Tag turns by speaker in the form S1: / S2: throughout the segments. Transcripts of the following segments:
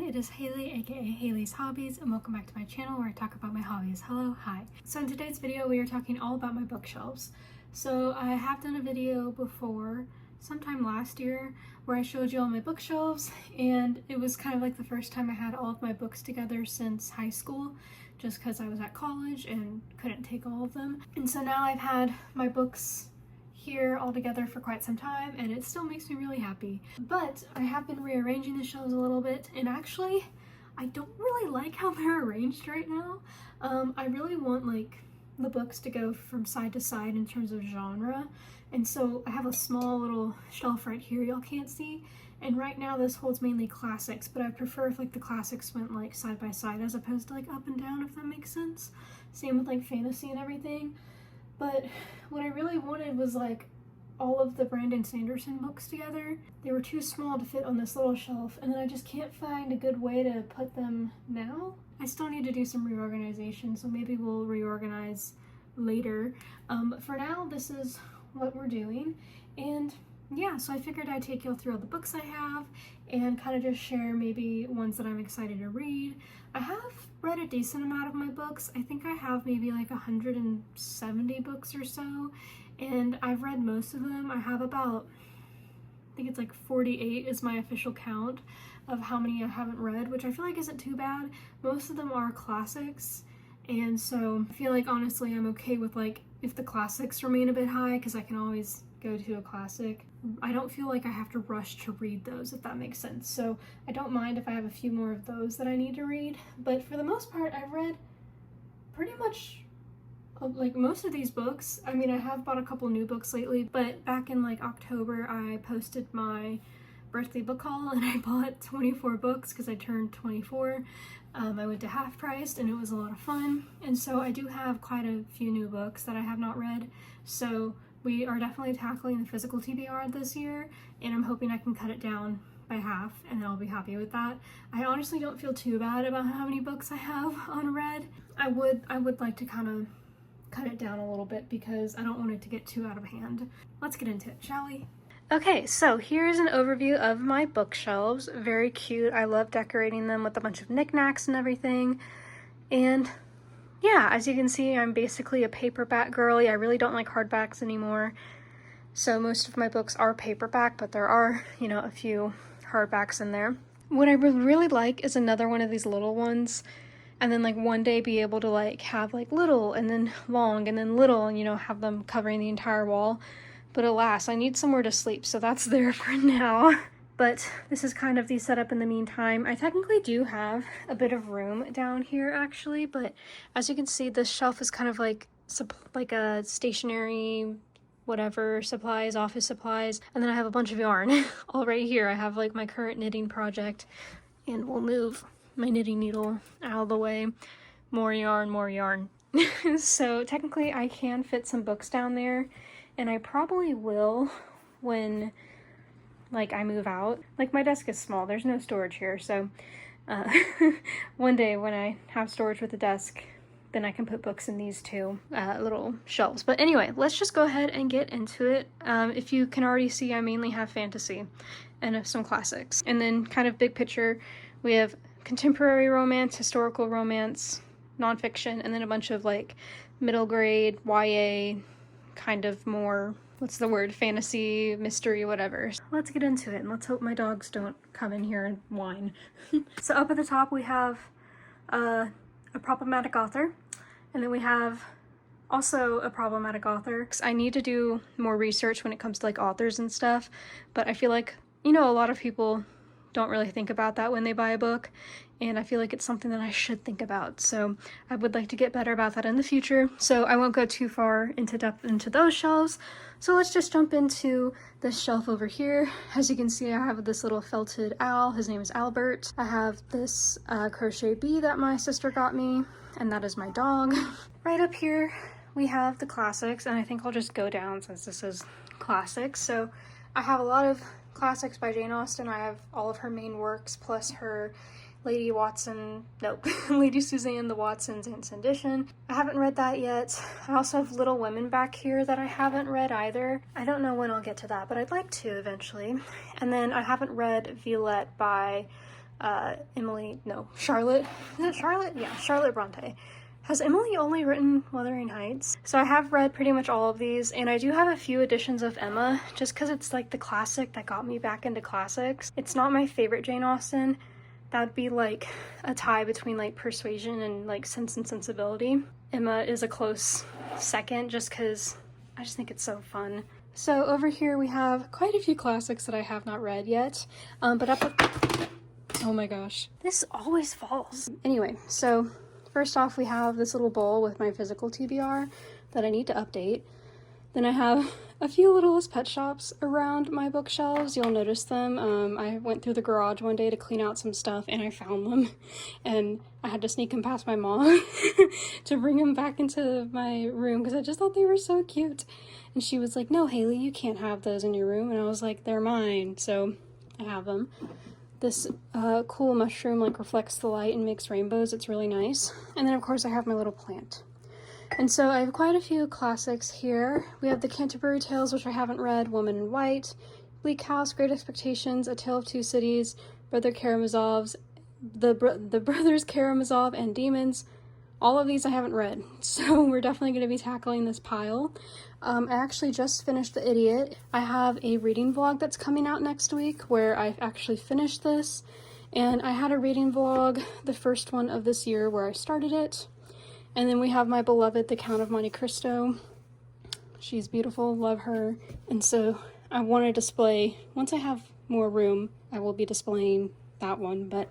S1: it is Haley, aka Haley's Hobbies, and welcome back to my channel where I talk about my hobbies. Hello, hi. So in today's video we are talking all about my bookshelves. So I have done a video before, sometime last year, where I showed you all my bookshelves, and it was kind of like the first time I had all of my books together since high school, just because I was at college and couldn't take all of them. And so now I've had my books here all together for quite some time, and it still makes me really happy. But I have been rearranging the shelves a little bit, and actually I don't really like how they're arranged right now. I really want like the books to go from side to side in terms of genre, and so I have a small little shelf right here y'all can't see, and right now this holds mainly classics, but I prefer if like the classics went like side by side as opposed to like up and down, if that makes sense. Same with like fantasy and everything. But what I really wanted was like all of the Brandon Sanderson books together. They were too small to fit on this little shelf, and then I just can't find a good way to put them now. I still need to do some reorganization, so maybe we'll reorganize later. But for now, this is what we're doing. And yeah, so I figured I'd take y'all through all the books I have and kind of just share maybe ones that I'm excited to read. I have read a decent amount of my books. I think I have maybe like 170 books or so, and I've read most of them. I have about, I think it's like 48 is my official count of how many I haven't read, which I feel like isn't too bad. Most of them are classics, and so I feel like honestly I'm okay with like if the classics remain a bit high, because I can always go to a classic. I don't feel like I have to rush to read those, if that makes sense. So I don't mind if I have a few more of those that I need to read, but for the most part I've read pretty much like most of these books. I mean, I have bought a couple new books lately, but back in like October I posted my birthday book haul and I bought 24 books because I turned 24. I went to half price and it was a lot of fun, and so I do have quite a few new books that I have not read. So we are definitely tackling the physical TBR this year, and I'm hoping I can cut it down by half, and then I'll be happy with that. I honestly don't feel too bad about how many books I have unread. I would like to kind of cut it down a little bit because I don't want it to get too out of hand. Let's get into it, shall we? Okay, so here's an overview of my bookshelves. Very cute. I love decorating them with a bunch of knickknacks and everything. And yeah, as you can see, I'm basically a paperback girly. I really don't like hardbacks anymore. So most of my books are paperback, but there are, you know, a few hardbacks in there. What I would really like is another one of these little ones, and then like one day be able to like have like little and then long and then little, and you know, have them covering the entire wall. But alas, I need somewhere to sleep, so that's there for now. But this is kind of the setup in the meantime. I technically do have a bit of room down here actually, but as you can see, this shelf is kind of like a stationery whatever supplies, office supplies, and then I have a bunch of yarn all right here. I have like my current knitting project, and we'll move my knitting needle out of the way. More yarn, more yarn. So technically I can fit some books down there, and I probably will when like I move out. Like my desk is small, there's no storage here, so one day when I have storage with a desk, then I can put books in these two little shelves. But anyway, let's just go ahead and get into it. If you can already see, I mainly have fantasy and some classics, and then kind of big picture we have contemporary romance, historical romance, nonfiction, and then a bunch of like middle grade YA, kind of more, what's the word, fantasy, mystery, whatever. Let's get into it, and let's hope my dogs don't come in here and whine. So up at the top we have a problematic author, and then we have also a problematic author. I need to do more research when it comes to like authors and stuff, but I feel like, you know, a lot of people don't really think about that when they buy a book, and I feel like it's something that I should think about. So I would like to get better about that in the future. So I won't go too far into depth into those shelves. So let's just jump into this shelf over here. As you can see, I have this little felted owl. His name is Albert. I have this crochet bee that my sister got me, and that is my dog. Right up here, we have the classics, and I think I'll just go down since this is classics. So I have a lot of classics by Jane Austen. I have all of her main works, plus her Lady Suzanne the Watson's Instant Edition. I haven't read that yet. I also have Little Women back here that I haven't read either. I don't know when I'll get to that, but I'd like to eventually. And then I haven't read Violet by Charlotte. Is it Charlotte? Yeah, Charlotte Bronte. Has Emily only written Wuthering Heights? So I have read pretty much all of these, and I do have a few editions of Emma, just because it's like the classic that got me back into classics. It's not my favorite Jane Austen. That'd be like a tie between like Persuasion and like Sense and Sensibility. Emma is a close second, just because I just think it's so fun. So over here we have quite a few classics that I have not read yet, but up at... Oh my gosh, this always falls. Anyway, so first off, we have this little bowl with my physical TBR that I need to update. Then I have a few littlest pet shops around my bookshelves. You'll notice them. I went through the garage one day to clean out some stuff and I found them. And I had to sneak them past my mom to bring them back into my room because I just thought they were so cute. And she was like, "No, Hailey, you can't have those in your room." And I was like, "They're mine." So I have them. This cool mushroom like reflects the light and makes rainbows. It's really nice. And then of course I have my little plant. And so I have quite a few classics here. We have the Canterbury Tales, which I haven't read, Woman in White, Bleak House, Great Expectations, A Tale of Two Cities, Brother Karamazov's, the Brothers Karamazov and Demons. All of these I haven't read, so we're definitely going to be tackling this pile. I actually just finished The Idiot. I have a reading vlog that's coming out next week where I've actually finished this, and I had a reading vlog, the first one of this year, where I started it. And then we have my beloved The Count of Monte Cristo. She's beautiful, love her. And so I want to display, once I have more room, I will be displaying that one, but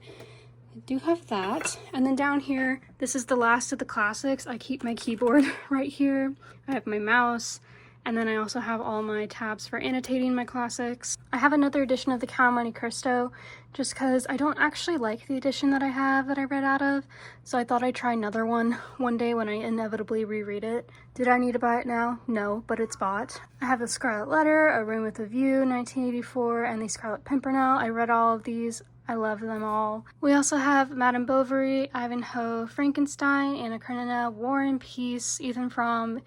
S1: I do have that. And then down here, this is the last of the classics. I keep my keyboard right here. I have my mouse, and then I also have all my tabs for annotating my classics. I have another edition of The Count of Monte Cristo, just because I don't actually like the edition that I have that I read out of, so I thought I'd try another one day when I inevitably reread it. Did I need to buy it now? No, but it's bought. I have The Scarlet Letter, A Room with a View, 1984, and The Scarlet Pimpernel. I read all of these. I love them all. We also have Madame Bovary, Ivanhoe, Frankenstein, Anna Karenina, War and Peace, Ethan Frome,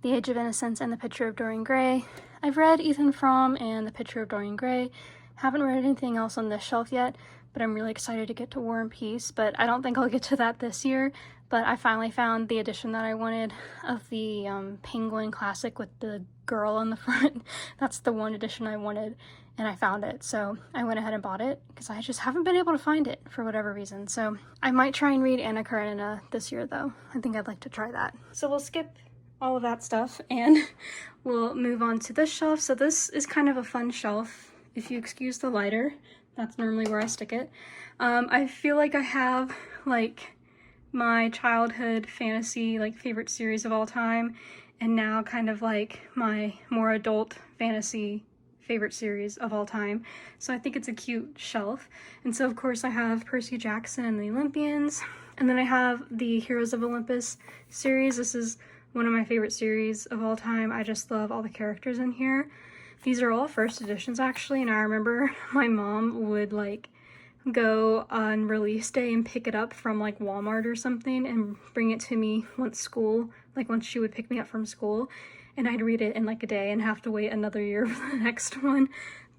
S1: The Age of Innocence, and The Picture of Dorian Gray. I've read Ethan Frome and The Picture of Dorian Gray. Haven't read anything else on this shelf yet, but I'm really excited to get to War and Peace, but I don't think I'll get to that this year. But I finally found the edition that I wanted of the Penguin Classic with the girl on the front. That's the one edition I wanted, and I found it. So I went ahead and bought it because I just haven't been able to find it for whatever reason. So I might try and read Anna Karenina this year though. I think I'd like to try that. So we'll skip all of that stuff and we'll move on to this shelf. So this is kind of a fun shelf. If you excuse the lighter, that's normally where I stick it. I feel like I have like my childhood fantasy like favorite series of all time, and now kind of like my more adult fantasy favorite series of all time. So I think it's a cute shelf. And so of course I have Percy Jackson and the Olympians, and then I have the Heroes of Olympus series. This is one of my favorite series of all time. I just love all the characters in here. These are all first editions actually, and I remember my mom would like go on release day and pick it up from like Walmart or something and bring it to me once she would pick me up from school, and I'd read it in like a day and have to wait another year for the next one.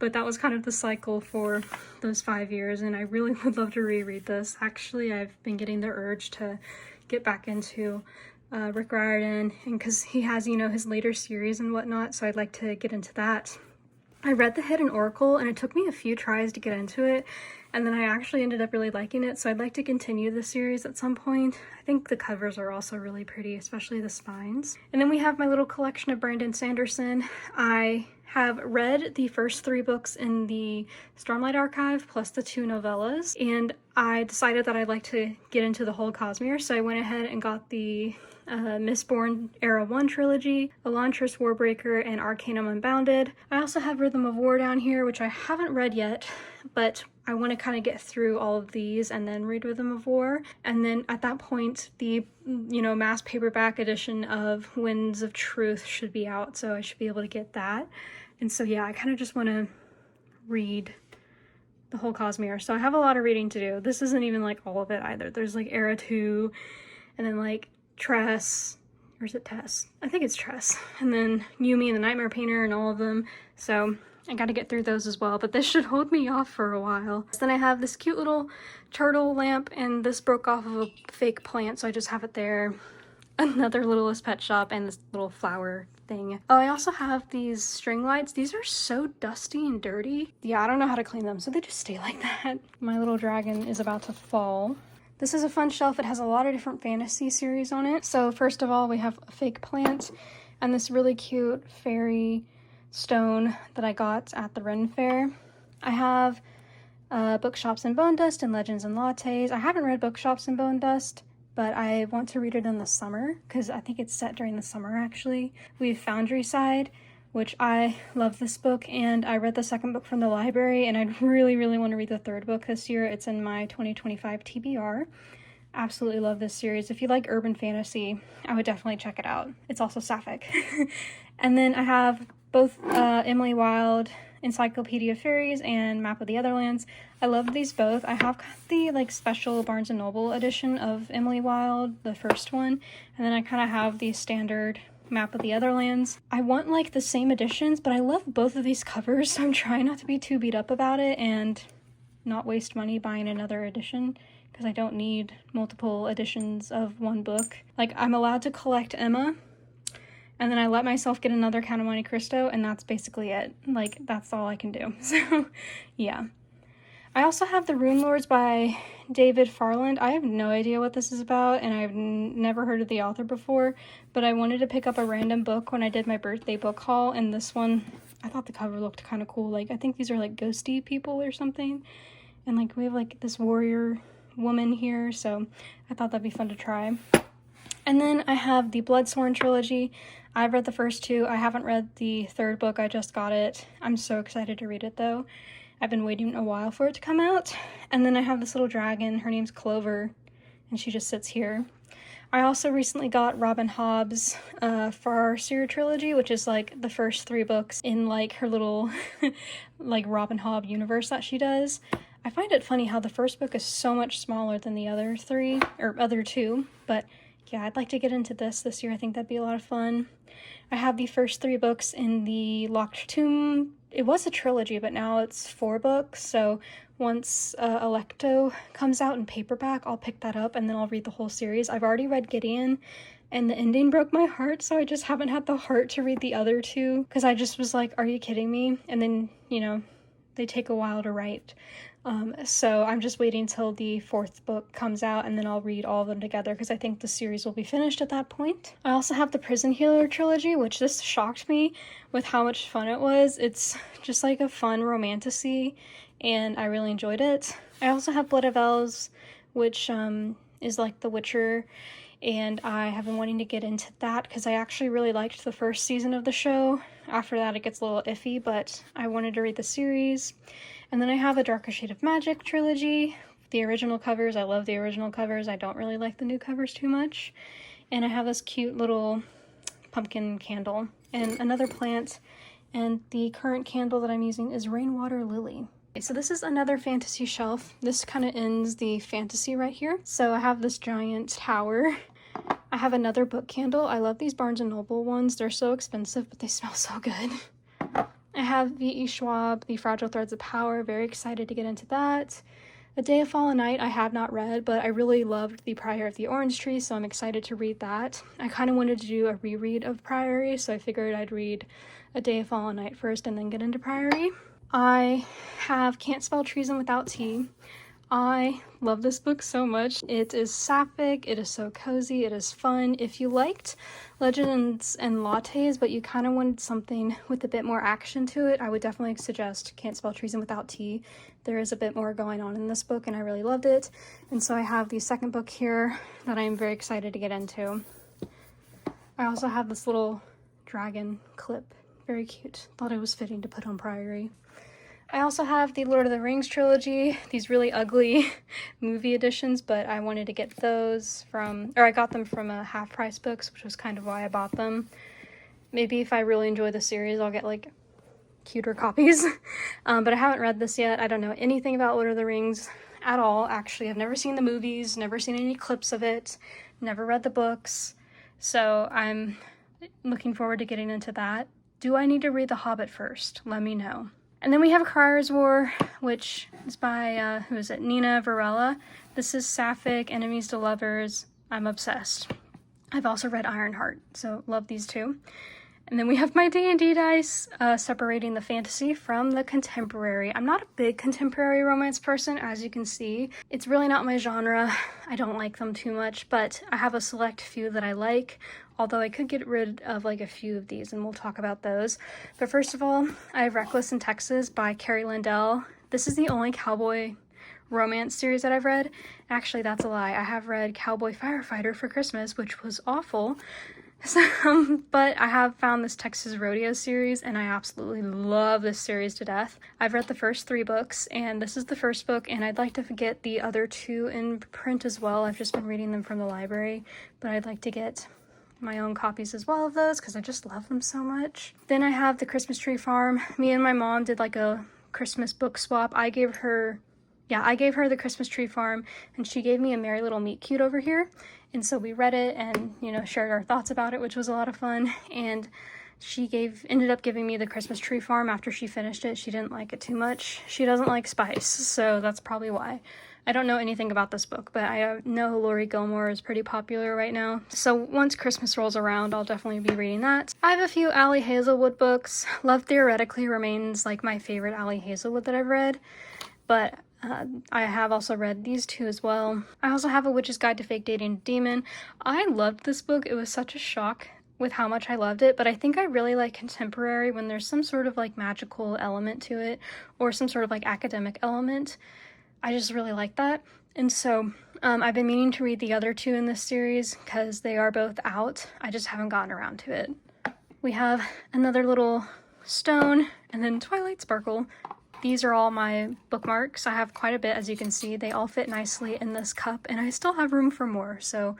S1: But that was kind of the cycle for those 5 years, and I really would love to reread this. Actually, I've been getting the urge to get back into Rick Riordan, and because he has, you know, his later series and whatnot, so I'd like to get into that. I read The Hidden Oracle, and it took me a few tries to get into it, and then I actually ended up really liking it, so I'd like to continue the series at some point. I think the covers are also really pretty, especially the spines. And then we have my little collection of Brandon Sanderson. I have read the first 3 books in the Stormlight Archive, plus the 2 novellas, and I decided that I'd like to get into the whole Cosmere, so I went ahead and got the Mistborn Era 1 trilogy, Elantris Warbreaker, and Arcanum Unbounded. I also have Rhythm of War down here, which I haven't read yet, but I want to kind of get through all of these and then read Rhythm of War. And then at that point, the, you know, mass paperback edition of Winds of Truth should be out, so I should be able to get that. And so yeah, I kind of just want to read the whole Cosmere. So I have a lot of reading to do. This isn't even like all of it either. There's like Era 2, and then like Tress, or is it Tess? I think it's Tress. And then Yumi and the Nightmare Painter and all of them. So I gotta get through those as well, but this should hold me off for a while. Then I have this cute little turtle lamp, and this broke off of a fake plant, so I just have it there. Another Littlest Pet Shop, and this little flower thing. Oh, I also have these string lights. These are so dusty and dirty. Yeah, I don't know how to clean them, so they just stay like that. My little dragon is about to fall. This is a fun shelf. It has a lot of different fantasy series on it. So first of all, we have a fake plant and this really cute fairy stone that I got at the Ren Fair. I have Bookshops and Bone Dust and Legends and Lattes. I haven't read Bookshops and Bone Dust, but I want to read it in the summer because I think it's set during the summer actually. We have Foundry Side, which I love this book, and I read the second book from the library, and I really, really want to read the third book this year. It's in my 2025 TBR. Absolutely love this series. If you like urban fantasy, I would definitely check it out. It's also sapphic. And then I have both Emily Wilde, Encyclopedia of Fairies, and Map of the Otherlands. I love these both. I have the like special Barnes & Noble edition of Emily Wilde, the first one, and then I kind of have the standard Map of the Otherlands. I want like the same editions, but I love both of these covers, so I'm trying not to be too beat up about it and not waste money buying another edition because I don't need multiple editions of one book. Like, I'm allowed to collect Emma, and then I let myself get another Count of Monte Cristo, and that's basically it. Like, that's all I can do. So, yeah. I also have The Rune Lords by David Farland. I have no idea what this is about, and I've never heard of the author before, but I wanted to pick up a random book when I did my birthday book haul, and this one, I thought the cover looked kind of cool. Like, I think these are like ghosty people or something, and like we have like this warrior woman here, so I thought that'd be fun to try. And then I have the Bloodsworn trilogy. I've read the first two. I haven't read the third book. I just got it. I'm so excited to read it though. I've been waiting a while for it to come out. And then I have this little dragon. Her name's Clover, and she just sits here. I also recently got Robin Hobb's Farseer trilogy, which is like the first 3 books in like her little like Robin Hobb universe that she does. I find it funny how the first book is so much smaller than the other 3, or other 2, but yeah, I'd like to get into this year. I think that'd be a lot of fun. I have the first 3 books in the Locked Tomb. It was a trilogy, but now it's 4 books, so once Electo comes out in paperback, I'll pick that up and then I'll read the whole series. I've already read Gideon, and the ending broke my heart, so I just haven't had the heart to read the other 2, because I just was like, are you kidding me? And then, you know, they take a while to write. So I'm just waiting till the 4th book comes out, and then I'll read all of them together because I think the series will be finished at that point. I also have the Prison Healer trilogy, which this shocked me with how much fun it was. It's just like a fun romantasy, and I really enjoyed it. I also have Blood of Elves, which is like The Witcher, and I have been wanting to get into that because I actually really liked the first season of the show. After that, it gets a little iffy, but I wanted to read the series. And then I have a Darker Shade of Magic trilogy. The original covers, I love the original covers. I don't really like the new covers too much. And I have this cute little pumpkin candle and another plant. And the current candle that I'm using is Rainwater Lily. Okay, so this is another fantasy shelf. This kind of ends the fantasy right here. So I have this giant tower. I have another book candle. I love these Barnes & Noble ones. They're so expensive, but they smell so good. I have V.E. Schwab, The Fragile Threads of Power. Very excited to get into that. A Day of Fallen Night I have not read, but I really loved The Priory of the Orange Tree, so I'm excited to read that. I kind of wanted to do a reread of Priory, so I figured I'd read A Day of Fallen Night first and then get into Priory. I have Can't Spell Treason Without Tea. I love this book so much. It is sapphic, it is so cozy, it is fun. If you liked Legends and Lattes, but you kind of wanted something with a bit more action to it, I would definitely suggest Can't Spell Treason Without Tea. There is a bit more going on in this book, and I really loved it. And so I have the second book here that I am very excited to get into. I also have this little dragon clip. Very cute. Thought it was fitting to put on Priory. I also have the Lord of the Rings trilogy, these really ugly movie editions, but I wanted to get those I got them from Half Price Books, which was kind of why I bought them. Maybe if I really enjoy the series, I'll get like cuter copies. But I haven't read this yet. I don't know anything about Lord of the Rings at all, actually. I've never seen the movies, never seen any clips of it, never read the books. So I'm looking forward to getting into that. Do I need to read The Hobbit first? Let me know. And then we have Crier's War, which is by, who is it? Nina Varela. This is sapphic, enemies to lovers. I'm obsessed. I've also read Ironheart, so love these two. And then we have my D&D dice, separating the fantasy from the contemporary. I'm not a big contemporary romance person, as you can see. It's really not my genre. I don't like them too much, but I have a select few that I like, although I could get rid of like a few of these, and we'll talk about those. But first of all, I have Reckless in Texas by Carrie Landell. This is the only cowboy romance series that I've read. Actually, that's a lie. I have read Cowboy Firefighter for Christmas, which was awful. But I have found this Texas Rodeo series, and I absolutely love this series to death. I've read the first 3 books, and this is the first book, and I'd like to get the other 2 in print as well. I've just been reading them from the library, but I'd like to get my own copies as well of those because I just love them so much. Then I have The Christmas Tree Farm. Me and my mom did like a Christmas book swap. I gave her The Christmas Tree Farm, and she gave me A Merry Little Meet Cute over here. And so we read it and, you know, shared our thoughts about it, which was a lot of fun. And she ended up giving me The Christmas Tree Farm after she finished it. She didn't like it too much. She doesn't like spice, so that's probably why. I don't know anything about this book, but I know Lori Gilmore is pretty popular right now. So once Christmas rolls around, I'll definitely be reading that. I have a few Ali Hazelwood books. Love Theoretically remains like my favorite Ali Hazelwood that I've read, but I have also read these 2 as well. I also have A Witch's Guide to Fake Dating a Demon. I loved this book. It was such a shock with how much I loved it, but I think I really like contemporary when there's some sort of like magical element to it or some sort of like academic element. I just really like that. And so I've been meaning to read the other 2 in this series because they are both out. I just haven't gotten around to it. We have Another Little Stone and then Twilight Sparkle. These are all my bookmarks. I have quite a bit, as you can see. They all fit nicely in this cup, and I still have room for more, so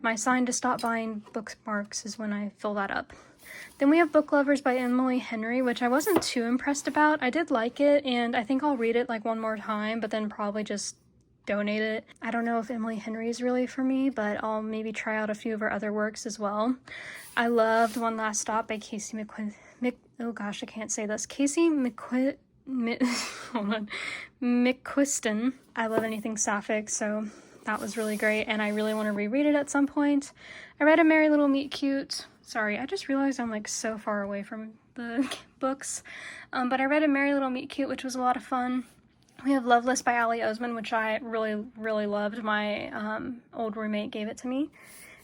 S1: my sign to stop buying bookmarks is when I fill that up. Then we have Book Lovers by Emily Henry, which I wasn't too impressed about. I did like it, and I think I'll read it like one more time, but then probably just donate it. I don't know if Emily Henry is really for me, but I'll maybe try out a few of her other works as well. I loved One Last Stop by Casey McQuiston. I love anything sapphic, so that was really great, and I really want to reread it at some point. I read A Merry Little Meet Cute. Sorry, I just realized I'm like so far away from the books. But I read A Merry Little Meet Cute, which was a lot of fun. We have Loveless by Ali Oseman, which I really, really loved. My old roommate gave it to me.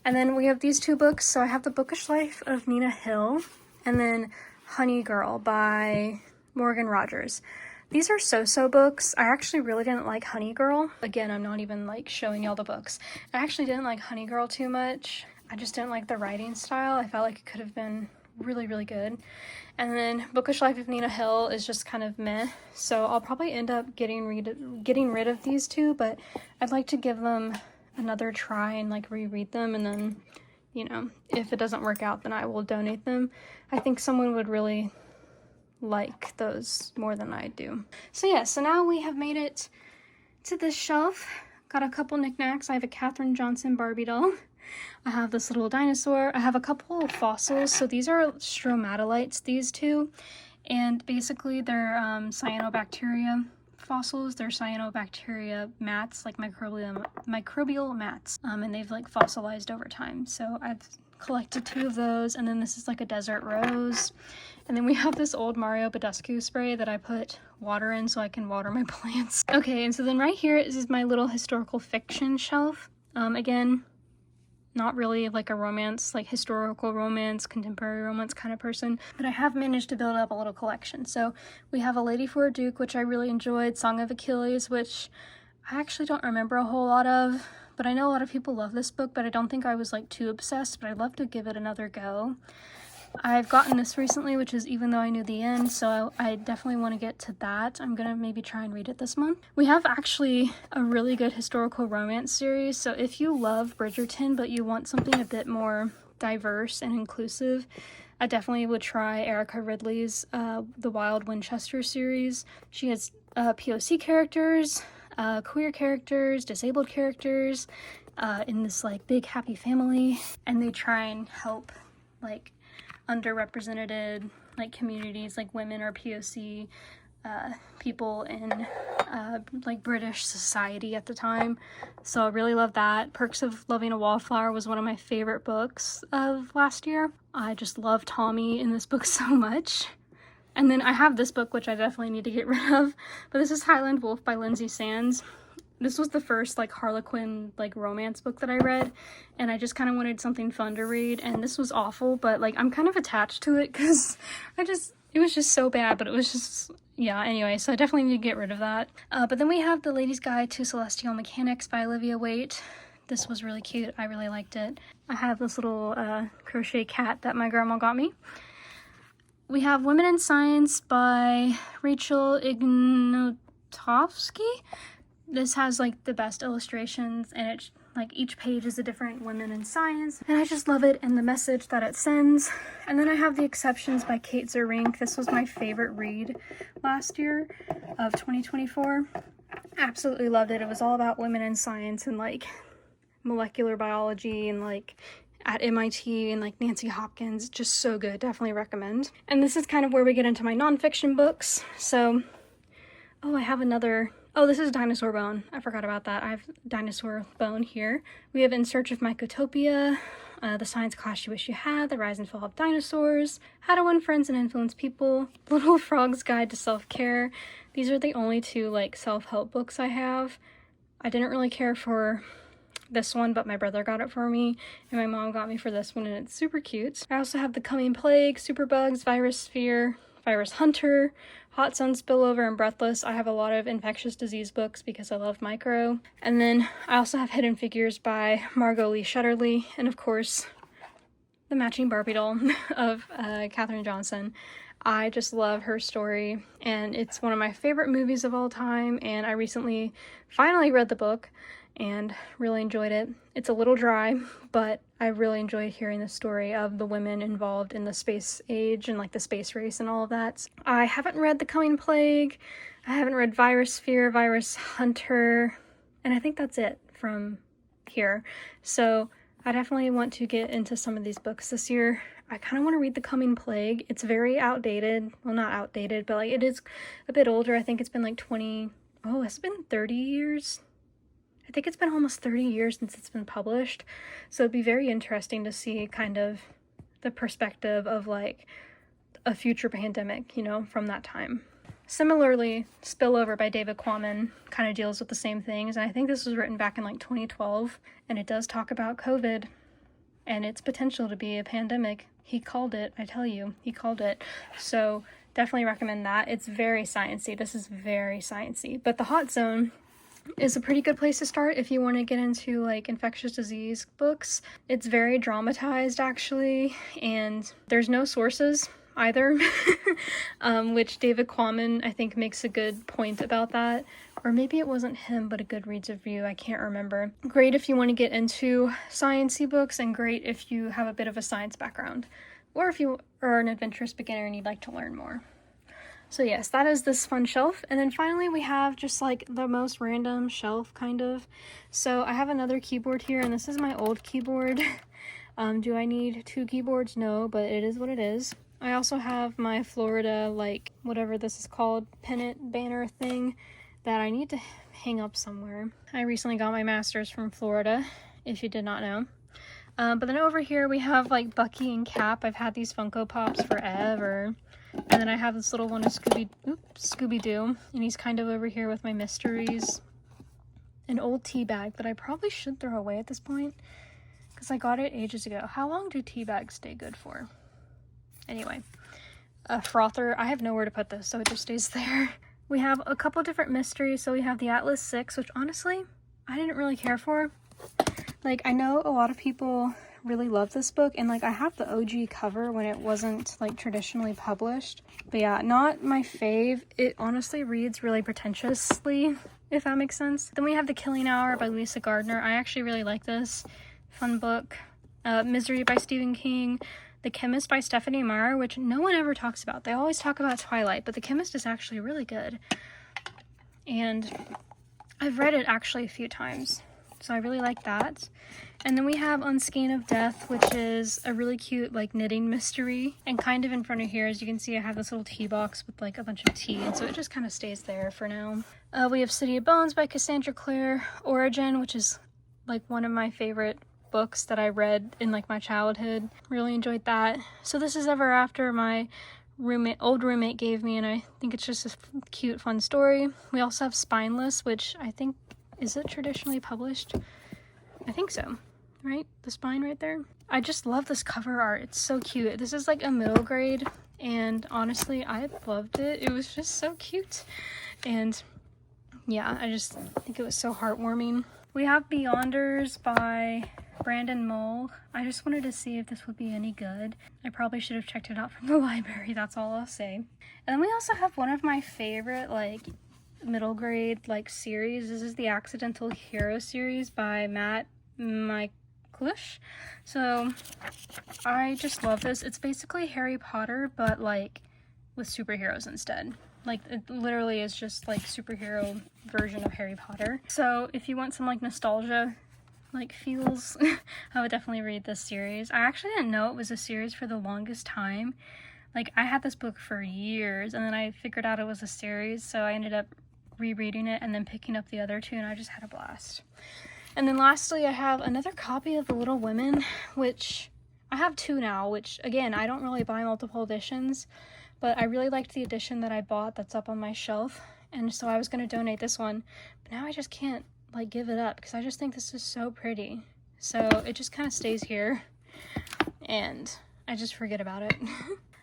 S1: And then we have these 2 books. So I have The Bookish Life of Nina Hill, and then Honey Girl by Morgan Rogers. These are so-so books. I actually really didn't like Honey Girl. Again, I'm not even like showing y'all the books. I actually didn't like Honey Girl too much. I just didn't like the writing style. I felt like it could have been really, really good. And then Bookish Life of Nina Hill is just kind of meh. So I'll probably end up getting rid of these 2, but I'd like to give them another try and like reread them, and then, you know, if it doesn't work out, then I will donate them. I think someone would really like those more than I do. So yeah, so now we have made it to this shelf. Got a couple knickknacks. I have a Katherine Johnson Barbie doll. I have this little dinosaur. I have a couple of fossils. So these are stromatolites, these 2. And basically they're cyanobacteria fossils. They're cyanobacteria mats, like microbial mats. And they've like fossilized over time. So I've collected 2 of those. And then this is like a desert rose. And then we have this old Mario Badescu spray that I put water in so I can water my plants. Okay, and so then right here is my little historical fiction shelf. Again, not really like a romance, like historical romance, contemporary romance kind of person, but I have managed to build up a little collection. So we have A Lady for a Duke, which I really enjoyed, Song of Achilles, which I actually don't remember a whole lot of, but I know a lot of people love this book, but I don't think I was like too obsessed, but I'd love to give it another go. I've gotten this recently, which is Even Though I Knew the End, so I definitely want to get to that. I'm gonna maybe try and read it this month. We have actually a really good historical romance series, so if you love Bridgerton but you want something a bit more diverse and inclusive, I definitely would try Erica Ridley's The Wild Winchester series. She has POC characters, queer characters, disabled characters in this like big happy family, and they try and help like underrepresented like communities, like women or POC people in like British society at the time. So I really love that. Perks of Loving a Wallflower was one of my favorite books of last year. I just love Tommy in this book so much. And then I have this book, which I definitely need to get rid of, but this is Highland Wolf by Lindsay Sands. This was the first like Harlequin like romance book that I read, and I just kind of wanted something fun to read, and this was awful, but like I'm kind of attached to it because it was just so bad, but it was just, yeah, anyway, so I definitely need to get rid of that. But then we have The Lady's Guide to Celestial Mechanics by Olivia Waite. This was really cute. I really liked it. I have this little crochet cat that my grandma got me. We have Women in Science by Rachel Ignatowski. This has like the best illustrations, and it's like each page is a different women in science, and I just love it and the message that it sends. And then I have The Exceptions by Kate Zerink. This was my favorite read last year of 2024. Absolutely loved it. It was all about women in science and like molecular biology and like at MIT and like Nancy Hopkins. Just so good. Definitely recommend. And this is kind of where we get into my nonfiction books. So, oh, I have another. Oh, this is Dinosaur Bone. I forgot about that. I have Dinosaur Bone here. We have In Search of Mycotopia, The Science Class You Wish You Had, The Rise and Fall of Dinosaurs, How to Win Friends and Influence People, Little Frog's Guide to Self-Care. These are the only two like self-help books I have. I didn't really care for this one, but my brother got it for me, and my mom got me for this one, and it's super cute. I also have The Coming Plague, Superbugs, Virus Sphere, Virus Hunter, Hot Sun Spillover, and Breathless. I have a lot of infectious disease books because I love micro. And then I also have Hidden Figures by Margot Lee Shetterly, and of course, the matching Barbie doll of Katherine Johnson. I just love her story, and it's one of my favorite movies of all time, and I recently finally read the book and really enjoyed it. It's a little dry, but I really enjoyed hearing the story of the women involved in the space age and like the space race and all of that. I haven't read The Coming Plague, I haven't read Virus Sphere, Virus Hunter, and I think that's it from here. So I definitely want to get into some of these books this year. I kind of want to read The Coming Plague. It's very outdated. Well, not outdated, but like it is a bit older. I think it's been like it's been 30 years. I think it's been almost 30 years since it's been published, so it'd be very interesting to see kind of the perspective of like a future pandemic, you know, from that time. Similarly, Spillover by David Quammen kind of deals with the same things, and I think this was written back in like 2012, and it does talk about COVID and its potential to be a pandemic. He called it, I tell you, he called it. So definitely recommend that. It's very sciencey. This is very sciencey, but The Hot Zone is a pretty good place to start if you want to get into like infectious disease books. It's very dramatized actually, and there's no sources either, which David Quammen I think makes a good point about that. Or maybe it wasn't him, but a Goodreads review, I can't remember. Great if you want to get into sciencey books, and great if you have a bit of a science background, or if you are an adventurous beginner and you'd like to learn more. So yes, that is this fun shelf. And then finally we have just like the most random shelf kind of. So I have another keyboard here, and this is my old keyboard. Do I need two keyboards? No, but it is what it is. I also have my Florida, like whatever this is called, pennant banner thing that I need to hang up somewhere. I recently got my master's from Florida, if you did not know. But then over here we have like Bucky and Cap. I've had these Funko Pops forever. And then I have this little one of Scooby-Doo, and he's kind of over here with my mysteries. An old tea bag that I probably should throw away at this point, because I got it ages ago. How long do tea bags stay good for? Anyway, a frother. I have nowhere to put this, so it just stays there. We have a couple different mysteries. So we have the Atlas 6, which honestly, I didn't really care for. Like, I know a lot of people really love this book, and like I have the OG cover when it wasn't like traditionally published, but yeah, not my fave. It honestly reads really pretentiously, if that makes sense. Then we have The Killing Hour by Lisa Gardner. I actually really like this. Fun book. Misery by Stephen King. The Chemist by Stephanie Meyer, which no one ever talks about. They always talk about Twilight, but The Chemist is actually really good, and I've read it actually a few times. So I really like that. And then we have Unskein of Death, which is a really cute like knitting mystery. And kind of in front of here, as you can see, I have this little tea box with like a bunch of tea, and so it just kind of stays there for now. We have City of Bones by Cassandra Clare, Origin, which is like one of my favorite books that I read in like my childhood. Really enjoyed that. So This Is Ever After, my old roommate gave me, and I think it's just a cute, fun story. We also have Spineless, which I think, is it traditionally published? I think so, right? The spine right there. I just love this cover art. It's so cute. This is like a middle grade, and honestly, I loved it. It was just so cute. And yeah, I just think it was so heartwarming. We have Beyonders by Brandon Mull. I just wanted to see if this would be any good. I probably should have checked it out from the library, that's all I'll say. And then we also have one of my favorite like middle grade like series. This is the Accidental Hero series by Matt Michaelis. So I just love this. It's basically Harry Potter, but like with superheroes instead. Like it literally is just like superhero version of Harry Potter. So if you want some like nostalgia like feels, I would definitely read this series. I actually didn't know it was a series for the longest time. Like I had this book for years, and then I figured out it was a series, so I ended up rereading it and then picking up the other two, and I just had a blast. And then lastly, I have another copy of The Little Women, which I have two now, which again, I don't really buy multiple editions, but I really liked the edition that I bought that's up on my shelf, and so I was going to donate this one, but now I just can't like give it up because I just think this is so pretty. So it just kind of stays here and I just forget about it.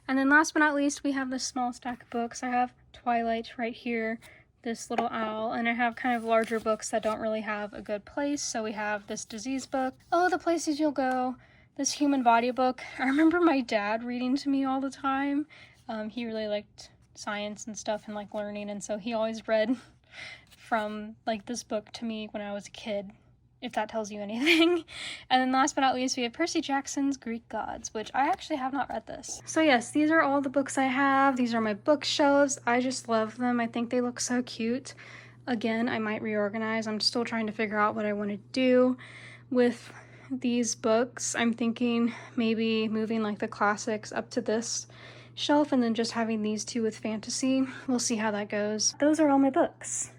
S1: And then last but not least, we have this small stack of books. I have Twilight right here, this little owl, and I have kind of larger books that don't really have a good place. So we have this disease book, Oh, the Places You'll Go, this human body book. I remember my dad reading to me all the time. He really liked science and stuff and like learning, and so he always read from like this book to me when I was a kid, if that tells you anything. And then last but not least, we have Percy Jackson's Greek Gods, which I actually have not read this. So yes, these are all the books I have. These are my bookshelves. I just love them. I think they look so cute. Again, I might reorganize. I'm still trying to figure out what I want to do with these books. I'm thinking maybe moving like the classics up to this shelf and then just having these two with fantasy. We'll see how that goes. Those are all my books.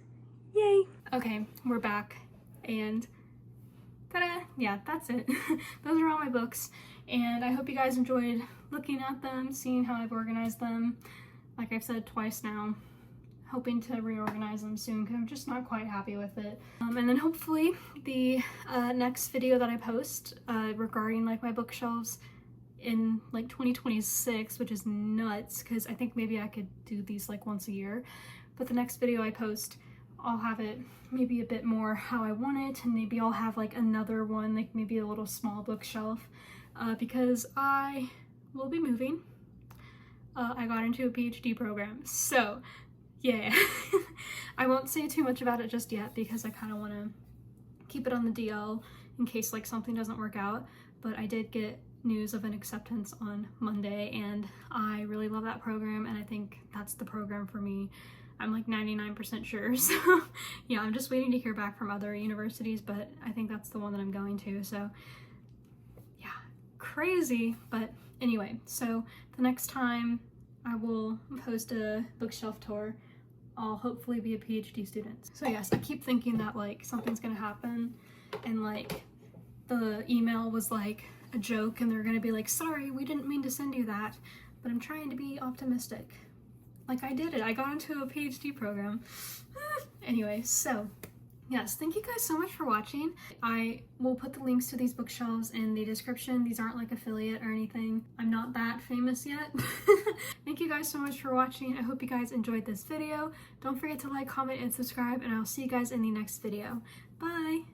S1: Yay! Okay, we're back, and ta-da! Yeah, that's it. Those are all my books, and I hope you guys enjoyed looking at them, seeing how I've organized them. Like I've said twice now, hoping to reorganize them soon because I'm just not quite happy with it. And then hopefully the next video that I post regarding like my bookshelves in like 2026, which is nuts because I think maybe I could do these like once a year, but the next video I post, I'll have it maybe a bit more how I want it, and maybe I'll have like another one, like maybe a little small bookshelf, because I will be moving. I got into a PhD program, so yeah. I won't say too much about it just yet because I kind of want to keep it on the DL in case like something doesn't work out, but I did get news of an acceptance on Monday, and I really love that program, and I think that's the program for me. I'm like 99% sure, so yeah, I'm just waiting to hear back from other universities, but I think that's the one that I'm going to, so yeah, crazy. But anyway, so the next time I will post a bookshelf tour, I'll hopefully be a PhD student. So yes, I keep thinking that like something's gonna happen and like the email was like a joke and they're gonna be like, sorry, we didn't mean to send you that, but I'm trying to be optimistic. Like I did it, I got into a PhD program. Anyway, so yes, thank you guys so much for watching. I will put the links to these bookshelves in the description. These aren't like affiliate or anything. I'm not that famous yet. Thank you guys so much for watching. I hope you guys enjoyed this video. Don't forget to like, comment, and subscribe, and I'll see you guys in the next video. Bye!